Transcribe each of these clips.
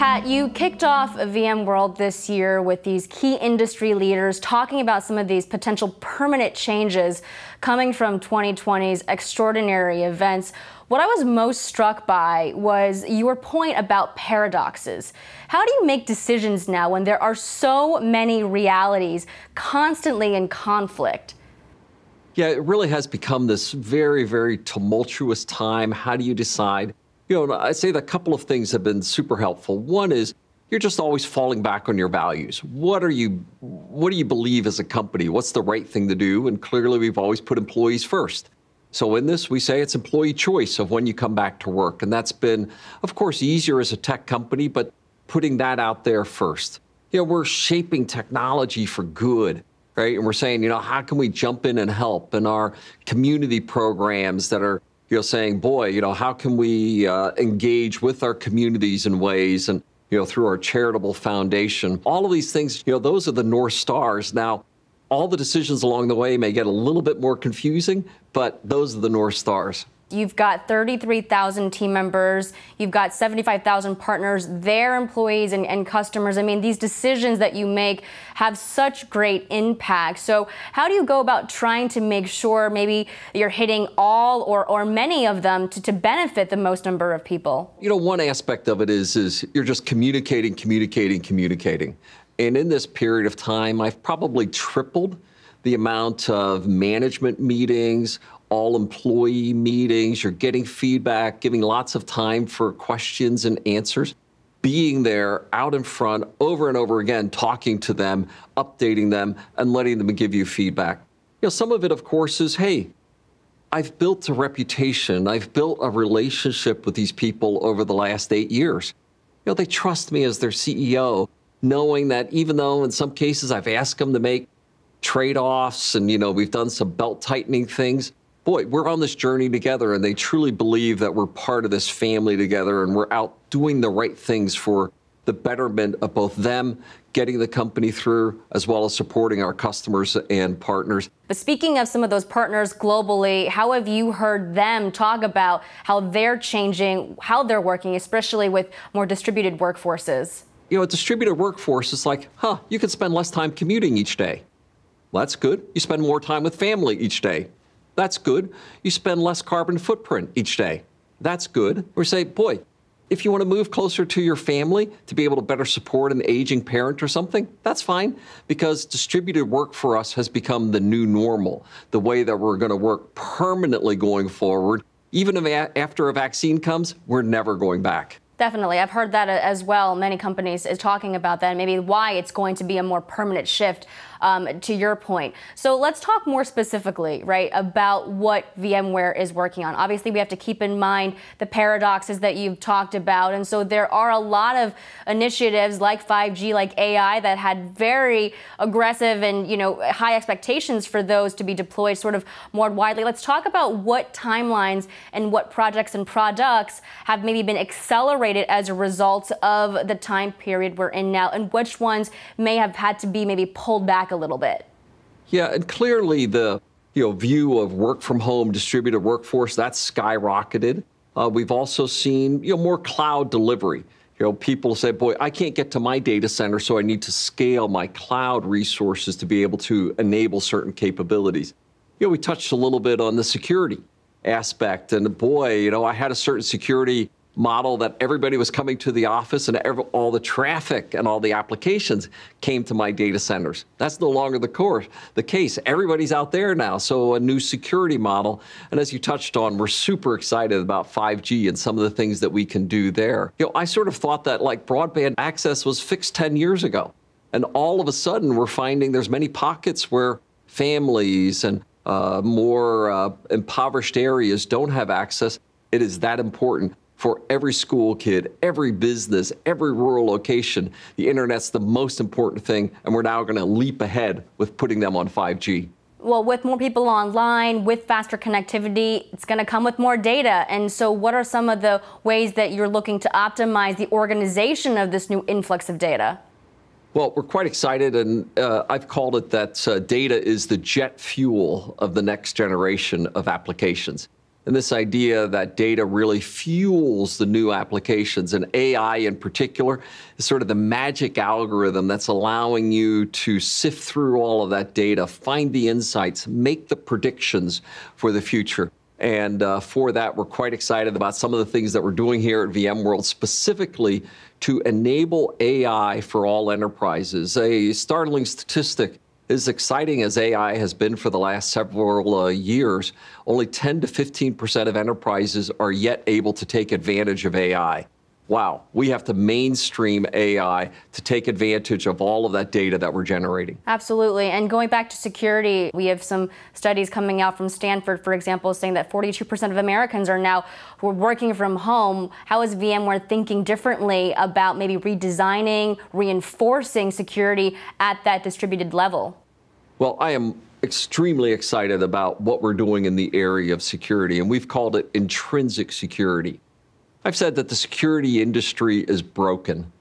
Pat, you kicked off VMworld this year with these key industry leaders talking about some of these potential permanent changes coming from 2020's extraordinary events. What I was most struck by was your point about paradoxes. How do you make decisions now when there are so many realities constantly in conflict? Yeah, it really has become this very, very tumultuous time. How do you decide? You know, I'd say that a couple of things have been super helpful. One is you're just always falling back on your values. What do you believe as a company? What's the right thing to do? And clearly, we've always put employees first. So in this, we say it's employee choice of when you come back to work. And that's been, of course, easier as a tech company, but putting that out there first. You know, we're shaping technology for good, right? And we're saying, you know, how can we jump in and help? And our community programs that are, you know, saying, boy, you know, how can we engage with our communities in ways and, you know, through our charitable foundation. All of these things, you know, those are the North Stars. Now, all the decisions along the way may get a little bit more confusing, but those are the North Stars. You've got 33,000 team members, you've got 75,000 partners, their employees and customers. I mean, these decisions that you make have such great impact. So how do you go about trying to make sure maybe you're hitting all or many of them to benefit the most number of people? You know, one aspect of it is you're just communicating. And in this period of time, I've probably tripled the amount of management meetings, all employee meetings. You're getting feedback, giving lots of time for questions and answers, being there out in front over and over again, talking to them, updating them, and letting them give you feedback. You know, some of it, of course, is, hey, I've built a reputation. I've built a relationship with these people over the last 8 years. You know, they trust me as their CEO, knowing that even though in some cases I've asked them to make trade-offs and, you know, we've done some belt-tightening things, boy, we're on this journey together, and they truly believe that we're part of this family together, and we're out doing the right things for the betterment of both them, getting the company through, as well as supporting our customers and partners. But speaking of some of those partners globally, how have you heard them talk about how they're changing, how they're working, especially with more distributed workforces? You know, a distributed workforce is like, you can spend less time commuting each day. Well, that's good. You spend more time with family each day. That's good. You spend less carbon footprint each day. That's good. Or say, boy, if you want to move closer to your family to be able to better support an aging parent or something, that's fine, because distributed work for us has become the new normal, the way that we're going to work permanently going forward. Even if after a vaccine comes, we're never going back. Definitely. I've heard that as well. Many companies is talking about that, and maybe why it's going to be a more permanent shift, to your point. So let's talk more specifically, right, about what VMware is working on. Obviously, we have to keep in mind the paradoxes that you've talked about. And so there are a lot of initiatives like 5G, like AI, that had very aggressive and, you know, high expectations for those to be deployed sort of more widely. Let's talk about what timelines and what projects and products have maybe been accelerated as a result of the time period we're in now, and which ones may have had to be maybe pulled back a little bit. Yeah, and clearly the view of work from home, distributed workforce, that's skyrocketed. We've also seen more cloud delivery. People say, boy, I can't get to my data center, so I need to scale my cloud resources to be able to enable certain capabilities. We touched a little bit on the security aspect, and boy, I had a certain security model that everybody was coming to the office, and all the traffic and all the applications came to my data centers. That's no longer the case. Everybody's out there now, so a new security model. And as you touched on, we're super excited about 5G and some of the things that we can do there. I sort of thought that like broadband access was fixed 10 years ago. And all of a sudden, we're finding there's many pockets where families and more impoverished areas don't have access. It is that important. For every school kid, every business, every rural location, the internet's the most important thing, and we're now going to leap ahead with putting them on 5G. Well, with more people online, with faster connectivity, it's going to come with more data. And so what are some of the ways that you're looking to optimize the organization of this new influx of data? Well, we're quite excited, and I've called it that data is the jet fuel of the next generation of applications. And this idea that data really fuels the new applications, and AI in particular is sort of the magic algorithm that's allowing you to sift through all of that data, find the insights, make the predictions for the future. And for that, we're quite excited about some of the things that we're doing here at VMworld, specifically to enable AI for all enterprises. A startling statistic: as exciting as AI has been for the last several years, only 10 to 15% of enterprises are yet able to take advantage of AI. Wow, we have to mainstream AI to take advantage of all of that data that we're generating. Absolutely. And going back to security, we have some studies coming out from Stanford, for example, saying that 42% of Americans are now working from home. How is VMware thinking differently about maybe redesigning, reinforcing security at that distributed level? Well, I am extremely excited about what we're doing in the area of security, and we've called it intrinsic security. I've said that the security industry is broken.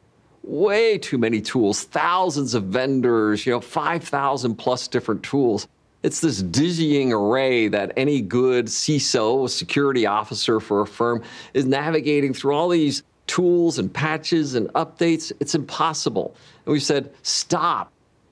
Way too many tools, thousands of vendors, 5,000 plus different tools. It's this dizzying array that any good CISO, a security officer for a firm, is navigating through all these tools and patches and updates. It's impossible. And we said, stop.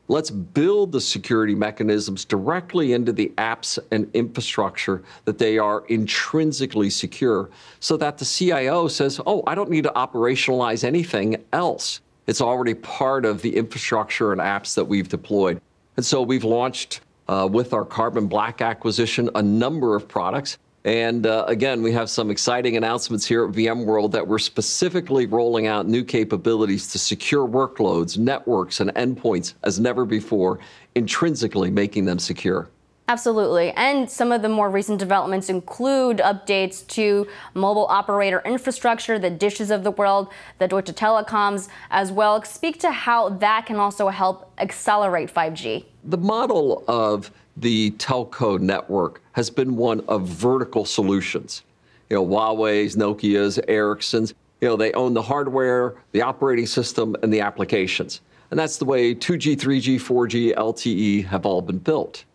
Let's build the security mechanisms directly into the apps and infrastructure that they are intrinsically secure, so that the CIO says, oh, I don't need to operationalize anything else. It's already part of the infrastructure and apps that we've deployed. And so we've launched, with our Carbon Black acquisition, a number of products. And again, we have some exciting announcements here at VMworld that we're specifically rolling out new capabilities to secure workloads, networks, and endpoints as never before, intrinsically making them secure. Absolutely. And some of the more recent developments include updates to mobile operator infrastructure, the Dishes of the world, the Deutsche Telekoms as well. Speak to how that can also help accelerate 5G. The model of the telco network has been one of vertical solutions. Huawei's, Nokia's, Ericsson's, they own the hardware, the operating system, and the applications. And that's the way 2G, 3G, 4G, LTE have all been built.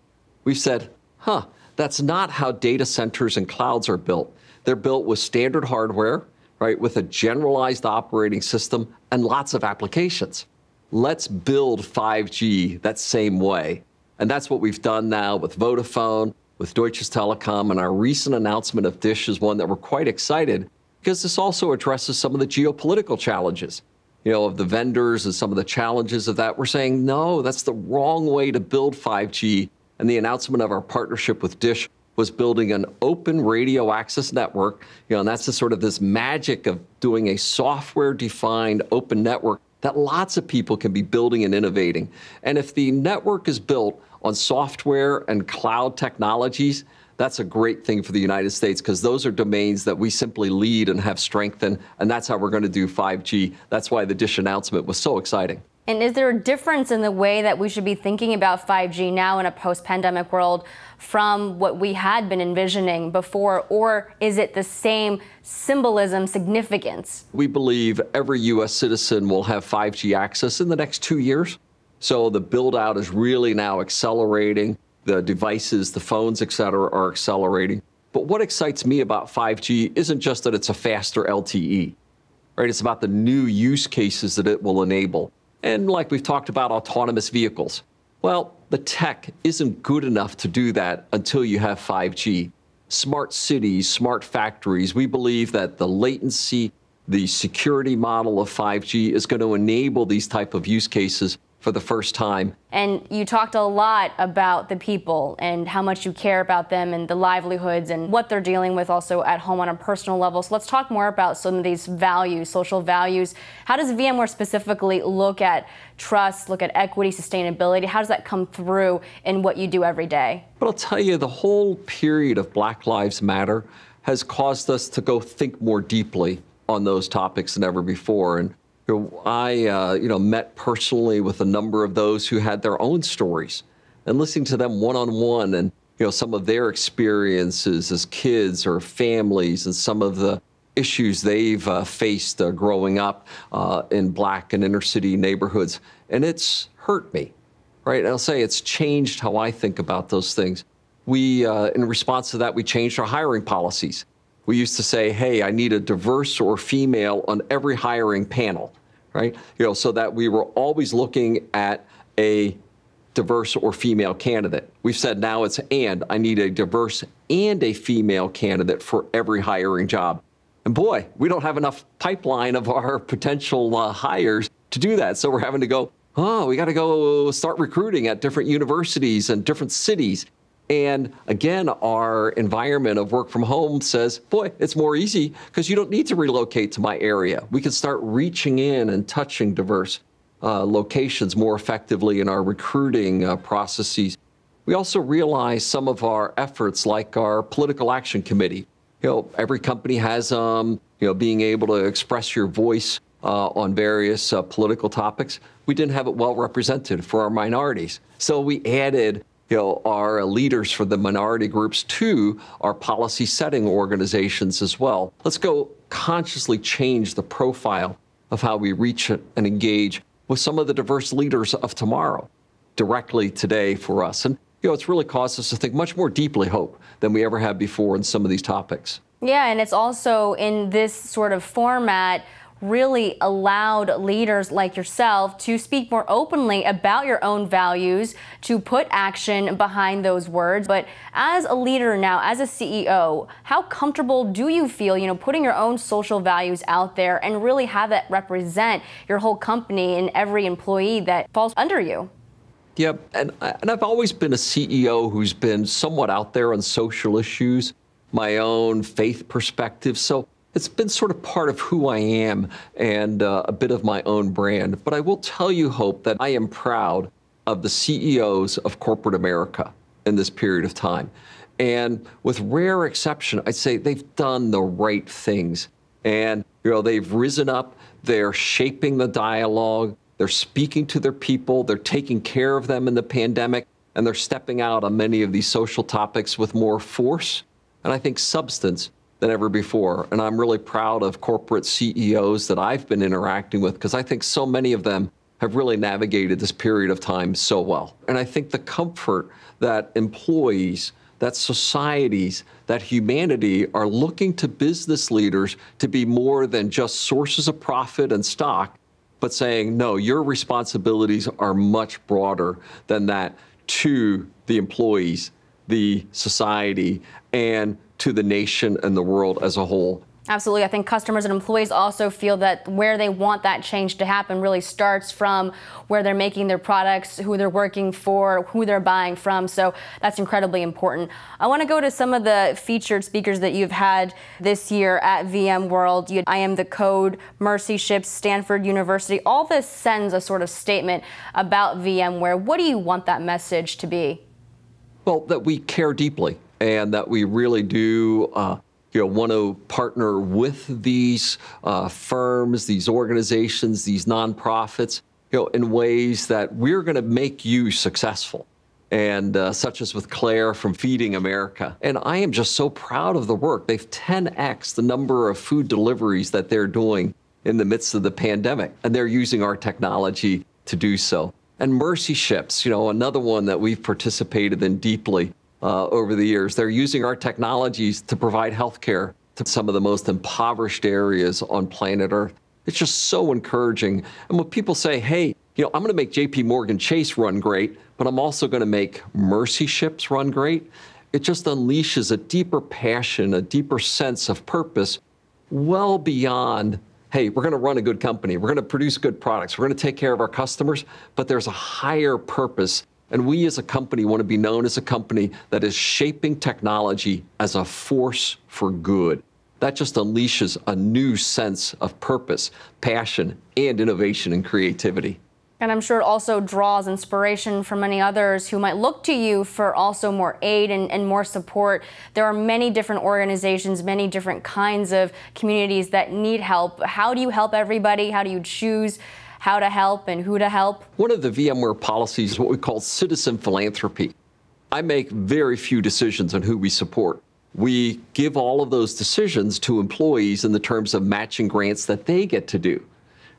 We've said, that's not how data centers and clouds are built. They're built with standard hardware, right, with a generalized operating system and lots of applications. Let's build 5G that same way. And that's what we've done now with Vodafone, with Deutsche Telekom, and our recent announcement of Dish is one that we're quite excited, because this also addresses some of the geopolitical challenges, of the vendors and some of the challenges of that. We're saying, no, that's the wrong way to build 5G. And the announcement of our partnership with Dish was building an open radio access network, and that's the sort of this magic of doing a software-defined open network that lots of people can be building and innovating. And if the network is built on software and cloud technologies, that's a great thing for the United States, because those are domains that we simply lead and have strength in, and that's how we're going to do 5G. That's why the Dish announcement was so exciting. And is there a difference in the way that we should be thinking about 5G now in a post-pandemic world from what we had been envisioning before, or is it the same symbolism, significance? We believe every U.S. citizen will have 5G access in the next 2 years. So the build out is really now accelerating. The devices, the phones, et cetera, are accelerating. But what excites me about 5G isn't just that it's a faster LTE, right? It's about the new use cases that it will enable. And like we've talked about, autonomous vehicles. Well, the tech isn't good enough to do that until you have 5G. Smart cities, smart factories. We believe that the latency, the security model of 5G is going to enable these type of use cases for the first time. And you talked a lot about the people and how much you care about them and the livelihoods and what they're dealing with also at home on a personal level. So let's talk more about some of these values, social values. How does VMware specifically look at trust, look at equity, sustainability? How does that come through in what you do every day? But I'll tell you, the whole period of Black Lives Matter has caused us to go think more deeply on those topics than ever before. And I met personally with a number of those who had their own stories, and listening to them one-on-one and, some of their experiences as kids or families and some of the issues they've faced growing up in Black and inner city neighborhoods. And it's hurt me, right? And I'll say it's changed how I think about those things. we, in response to that, we changed our hiring policies. We used to say, hey, I need a diverse or female on every hiring panel, right? So that we were always looking at a diverse or female candidate. We've said now it's and I need a diverse and a female candidate for every hiring job. And boy, we don't have enough pipeline of our potential hires to do that. So we're having to go, we got to go start recruiting at different universities and different cities. And again, our environment of work from home says, boy, it's more easy because you don't need to relocate to my area. We can start reaching in and touching diverse locations more effectively in our recruiting processes. We also realize some of our efforts, like our political action committee. Every company has, being able to express your voice on various political topics. We didn't have it well represented for our minorities. So we added our leaders for the minority groups to our policy setting organizations as well. Let's go consciously change the profile of how we reach and engage with some of the diverse leaders of tomorrow directly today for us. And, it's really caused us to think much more deeply, Hope, than we ever have before in some of these topics. Yeah, and it's also in this sort of format really allowed leaders like yourself to speak more openly about your own values, to put action behind those words. But as a leader now, as a CEO, how comfortable do you feel, putting your own social values out there and really have that represent your whole company and every employee that falls under you? Yep, and I've always been a CEO who's been somewhat out there on social issues, my own faith perspective. So it's been sort of part of who I am and a bit of my own brand. But I will tell you, Hope, that I am proud of the CEOs of corporate America in this period of time. And with rare exception, I'd say they've done the right things. And, they've risen up, they're shaping the dialogue, they're speaking to their people, they're taking care of them in the pandemic, and they're stepping out on many of these social topics with more force and I think substance than ever before. And I'm really proud of corporate CEOs that I've been interacting with because I think so many of them have really navigated this period of time so well. And I think the comfort that employees, that societies, that humanity are looking to business leaders to be more than just sources of profit and stock, but saying, no, your responsibilities are much broader than that to the employees, the society, and to the nation and the world as a whole. Absolutely. I think customers and employees also feel that where they want that change to happen really starts from where they're making their products, who they're working for, who they're buying from. So that's incredibly important. I want to go to some of the featured speakers that you've had this year at VMworld. I Am the Code, Mercy Ships, Stanford University. All this sends a sort of statement about VMware. What do you want that message to be? Well, that we care deeply and that we really do want to partner with these firms, these organizations, these nonprofits, in ways that we're going to make you successful. And such as with Claire from Feeding America. And I am just so proud of the work. They've 10x the number of food deliveries that they're doing in the midst of the pandemic. And they're using our technology to do so. And Mercy Ships, another one that we've participated in deeply over the years. They're using our technologies to provide healthcare to some of the most impoverished areas on planet Earth. It's just so encouraging. And when people say, hey, I'm going to make JP Morgan Chase run great, but I'm also going to make Mercy Ships run great, it just unleashes a deeper passion, a deeper sense of purpose, well beyond, hey, we're going to run a good company, we're going to produce good products, we're going to take care of our customers, but there's a higher purpose. And we as a company want to be known as a company that is shaping technology as a force for good. That just unleashes a new sense of purpose, passion, and innovation and creativity. And I'm sure it also draws inspiration from many others who might look to you for also more aid and more support. There are many different organizations, many different kinds of communities that need help. How do you help everybody? How do you choose how to help and who to help? One of the VMware policies is what we call citizen philanthropy. I make very few decisions on who we support. We give all of those decisions to employees in the terms of matching grants that they get to do,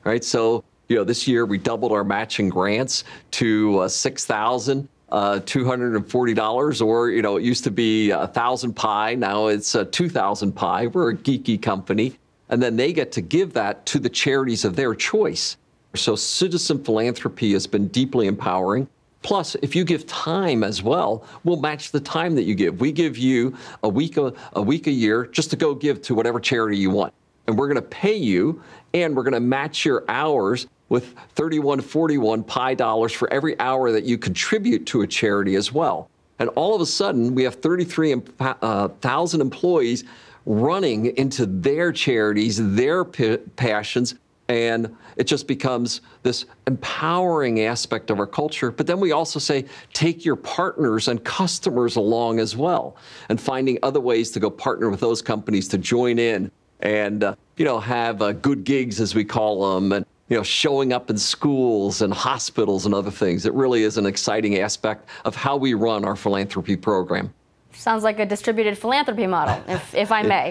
right? So, this year we doubled our matching grants to 6,000 $240, or, it used to be 1,000 pi. Now it's 2,000 pi. We're a geeky company. And then they get to give that to the charities of their choice. So citizen philanthropy has been deeply empowering. Plus, if you give time as well, we'll match the time that you give. We give you a week a year just to go give to whatever charity you want. And we're going to pay you, and we're going to match your hours with 3141 Pi dollars for every hour that you contribute to a charity as well. And all of a sudden, we have 33,000 employees running into their charities, their passions, and it just becomes this empowering aspect of our culture. But then we also say, take your partners and customers along as well, and finding other ways to go partner with those companies to join in and, have good gigs, as we call them, and, showing up in schools and hospitals and other things. It really is an exciting aspect of how we run our philanthropy program. Sounds like a distributed philanthropy model, if I may.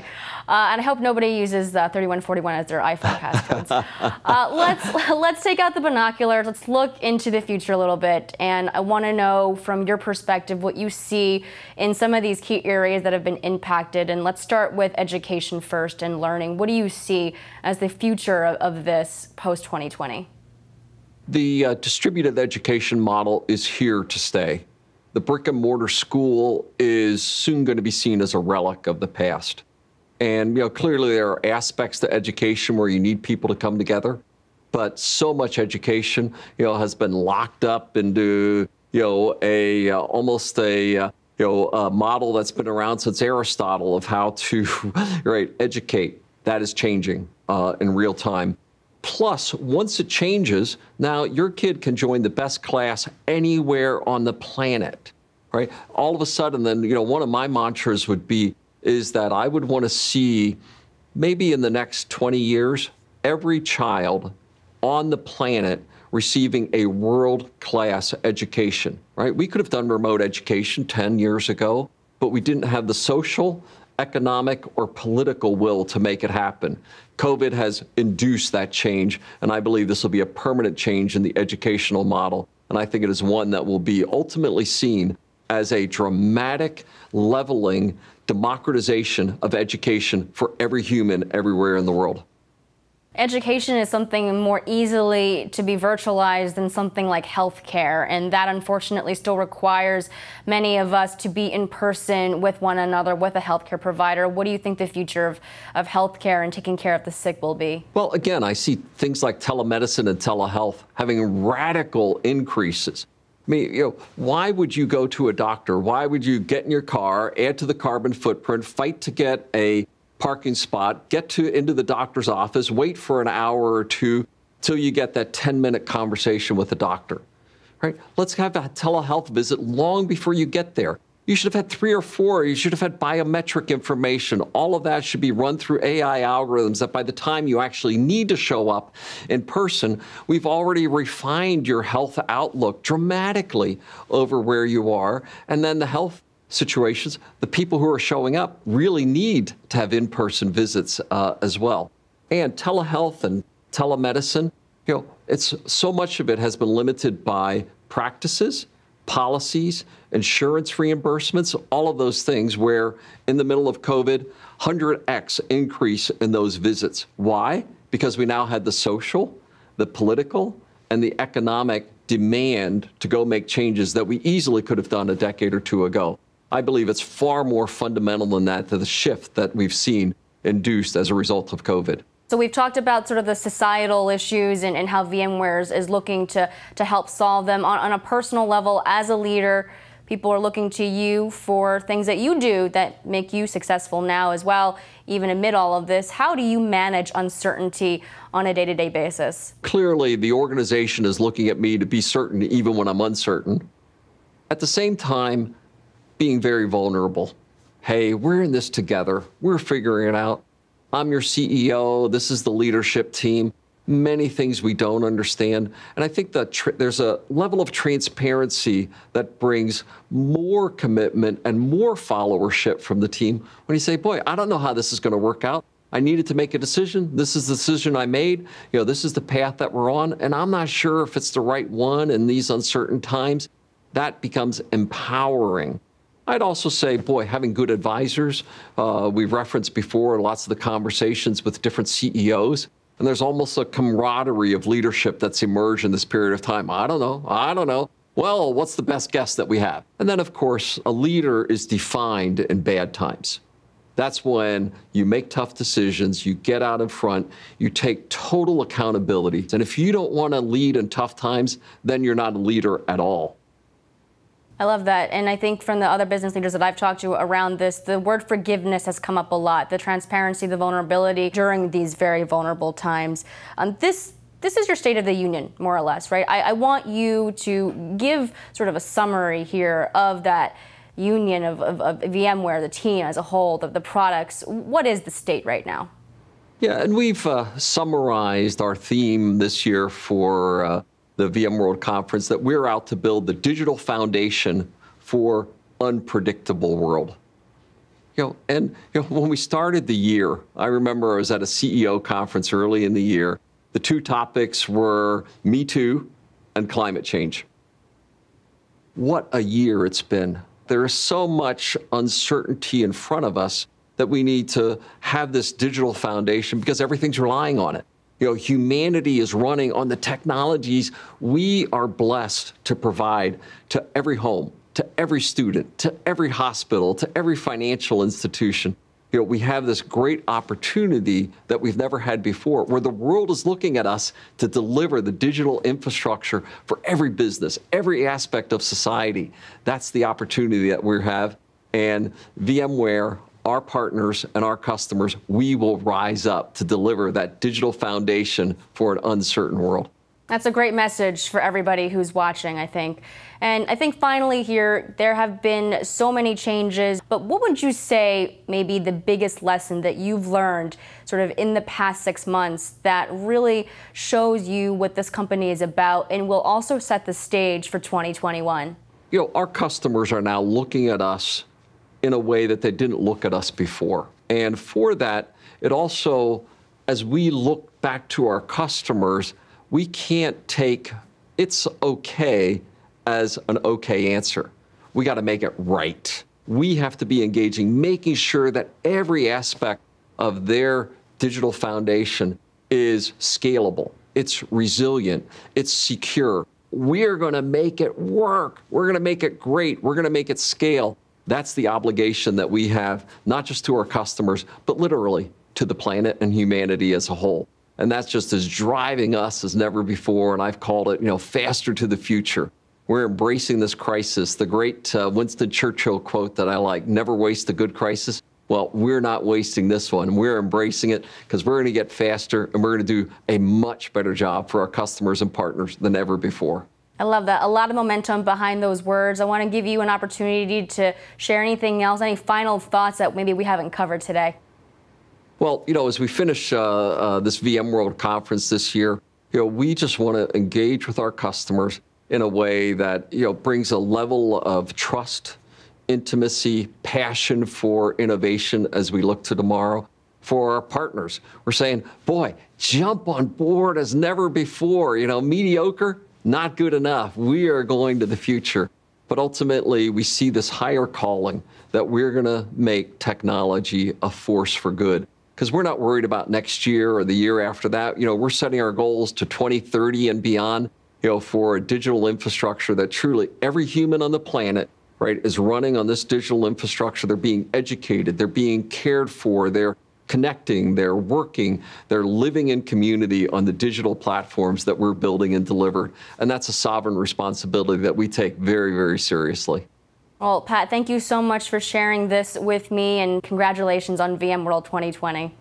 And I hope nobody uses 3141 as their iPhone passcodes. Let's take out the binoculars. Let's look into the future a little bit. And I want to know from your perspective what you see in some of these key areas that have been impacted. And let's start with education first and learning. What do you see as the future of this post-2020? The distributed education model is here to stay. The brick and mortar school is soon going to be seen as a relic of the past. And, clearly there are aspects to education where you need people to come together, but so much education, has been locked up into, almost a model that's been around since Aristotle of how to, educate. That is changing in real time. Plus, once it changes, now your kid can join the best class anywhere on the planet, right? All of a sudden, then, one of my mantras is that I would want to see, maybe in the next 20 years, every child on the planet receiving a world-class education, right? We could have done remote education 10 years ago, but we didn't have the social, economic, or political will to make it happen. COVID has induced that change, and I believe this will be a permanent change in the educational model. And I think it is one that will be ultimately seen as a dramatic leveling democratization of education for every human everywhere in the world. Education is something more easily to be virtualized than something like healthcare, and that unfortunately still requires many of us to be in person with one another, with a healthcare provider. What do you think the future of healthcare and taking care of the sick will be? Well, again, I see things like telemedicine and telehealth having radical increases. I mean, why would you go to a doctor? Why would you get in your car, add to the carbon footprint, fight to get a parking spot, get into the doctor's office, wait for an hour or two till you get that 10-minute conversation with the doctor, right? Let's have a telehealth visit long before you get there. You should have had 3 or 4. You should have had biometric information. All of that should be run through AI algorithms that by the time you actually need to show up in person, we've already refined your health outlook dramatically over where you are. And then the health situations, the people who are showing up really need to have in-person visits as well. And telehealth and telemedicine, it's so much of it has been limited by practices, policies, insurance reimbursements, all of those things where in the middle of COVID, 100x increase in those visits. Why? Because we now had the social, the political, and the economic demand to go make changes that we easily could have done a decade or two ago. I believe it's far more fundamental than that, to the shift that we've seen induced as a result of COVID. So we've talked about sort of the societal issues and how VMwares is looking to help solve them. On a personal level, as a leader, people are looking to you for things that you do that make you successful now as well, even amid all of this. How do you manage uncertainty on a day-to-day basis? Clearly, the organization is looking at me to be certain even when I'm uncertain. At the same time, being very vulnerable. Hey, we're in this together. We're figuring it out. I'm your CEO. This is the leadership team. Many things we don't understand. And I think that there's a level of transparency that brings more commitment and more followership from the team when you say, boy, I don't know how this is going to work out. I needed to make a decision. This is the decision I made. This is the path that we're on. And I'm not sure if it's the right one in these uncertain times. that becomes empowering. I'd also say, boy, having good advisors. We've referenced before lots of the conversations with different CEOs, and there's almost a camaraderie of leadership that's emerged in this period of time. I don't know. Well, what's the best guess that we have? And then, of course, a leader is defined in bad times. That's when you make tough decisions, you get out in front, you take total accountability. And if you don't want to lead in tough times, then you're not a leader at all. I love that. And I think from the other business leaders that I've talked to around this, the word forgiveness has come up a lot, the transparency, the vulnerability during these very vulnerable times. This is your State of the Union, more or less, right? I want you to give sort of a summary here of that union of VMware, the team as a whole, the products. What is the state right now? Yeah, and we've summarized our theme this year for the VMworld conference, that we're out to build the digital foundation for unpredictable world. And when we started the year, I remember I was at a CEO conference early in the year. The two topics were Me Too and climate change. What a year it's been. There is so much uncertainty in front of us that we need to have this digital foundation because everything's relying on it. Humanity is running on the technologies we are blessed to provide to every home, to every student, to every hospital, to every financial institution. We have this great opportunity that we've never had before, where the world is looking at us to deliver the digital infrastructure for every business, every aspect of society. That's the opportunity that we have. And VMware, our partners and our customers, we will rise up to deliver that digital foundation for an uncertain world. That's a great message for everybody who's watching, I think. And I think finally here, there have been so many changes, but what would you say maybe the biggest lesson that you've learned sort of in the past 6 months that really shows you what this company is about and will also set the stage for 2021? Our customers are now looking at us in a way that they didn't look at us before. And for that, it also, as we look back to our customers, we can't take it's okay as an okay answer. We got to make it right. We have to be engaging, making sure that every aspect of their digital foundation is scalable, it's resilient, it's secure. We're going to make it work. We're going to make it great. We're going to make it scale. That's the obligation that we have, not just to our customers, but literally to the planet and humanity as a whole. And that's just as driving us as never before. And I've called it, faster to the future. We're embracing this crisis. The great Winston Churchill quote that I like, never waste a good crisis. Well, we're not wasting this one. We're embracing it because we're going to get faster and we're going to do a much better job for our customers and partners than ever before. I love that. A lot of momentum behind those words. I want to give you an opportunity to share anything else, any final thoughts that maybe we haven't covered today. Well, as we finish this VMworld conference this year, we just want to engage with our customers in a way that, brings a level of trust, intimacy, passion for innovation as we look to tomorrow. For our partners, we're saying, boy, jump on board as never before. Mediocre, not good enough. We are going to the future. But ultimately, we see this higher calling that we're going to make technology a force for good. Because we're not worried about next year or the year after that. We're setting our goals to 2030 and beyond, for a digital infrastructure that truly every human on the planet, right, is running on this digital infrastructure. They're being educated, they're being cared for, they're connecting, they're working, they're living in community on the digital platforms that we're building and delivered. And that's a sovereign responsibility that we take very, very seriously. Well, Pat, thank you so much for sharing this with me, and congratulations on VMworld 2020.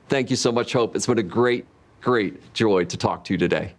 Thank you so much, Hope. It's been a great, great joy to talk to you today.